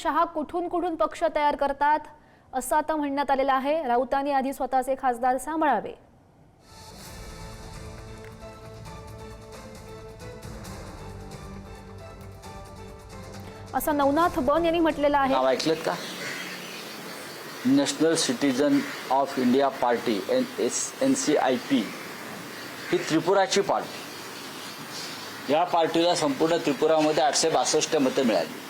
शहा कुठून कुठून पक्ष तयार करतात असं आता म्हणण्यात आलेलं आहे। राऊतांनी आधी स्वतःचे खासदार सांभाळावे असं नवनाथ बन यांनी म्हटलेलं आहे। नाव ऐकलं का? नॅशनल सिटीजन ऑफ इंडिया पार्टी NCIP ही त्रिपुराची पार्टी। या पार्टीला संपूर्ण त्रिपुरामध्ये 862 मतं मिळाली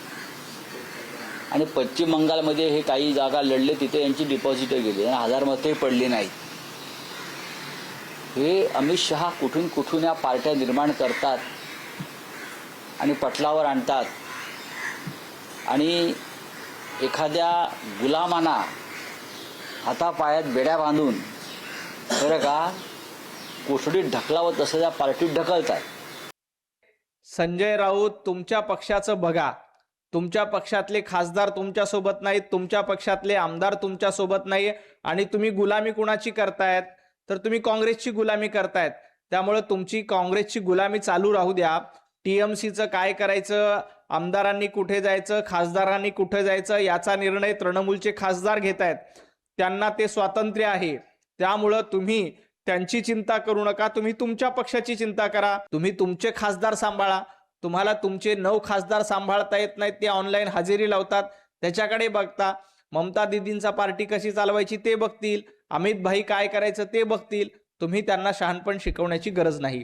आणि पश्चिम बंगालमध्ये हे काही जागा लढले, तिथे यांची डिपॉझिट गेली आणि 1000 मते पडली नाही। हे अमित शहा कुठून कुठून या पार्ट्या निर्माण करतात आणि पटलावर आणतात आणि एखाद्या गुलामांना हातापायात बेड्या बांधून बरं का कोठडीत ढकलावं तसं या पार्टीत ढकलतात। संजय राऊत, तुमच्या पक्षाचं बघा, तुमच्या पक्षातले खासदार तुमच्या सोबत नाहीत, तुमच्या पक्षातले आमदार तुमच्या सोबत नाही आणि तुम्ही गुलामी कुणाची करतायत? तर तुम्ही काँग्रेसची गुलामी करतायत। त्यामुळे तुमची काँग्रेसची गुलामी चालू राहू द्या। TMCचं काय करायचं, आमदारांनी कुठे जायचं, खासदारांनी कुठे जायचं याचा निर्णय तृणमूलचे खासदार घेत आहेत, त्यांना ते स्वातंत्र्य आहे। त्यामुळे तुम्ही त्यांची चिंता करू नका, तुम्ही तुमच्या पक्षाची चिंता करा। तुम्ही तुमचे खासदार सांभाळा। तुम्हाला तुमचे 9 खासदार सांभाळता येत नाहीत, ते ऑनलाईन हजेरी लावतात, त्याच्याकडे बघता। ममता दीदींचा पार्टी कशी चालवायची ते बघतील, अमित भाई काय करायचं ते बघतील। तुम्ही त्यांना शहाणपण शिकवण्याची गरज नाही।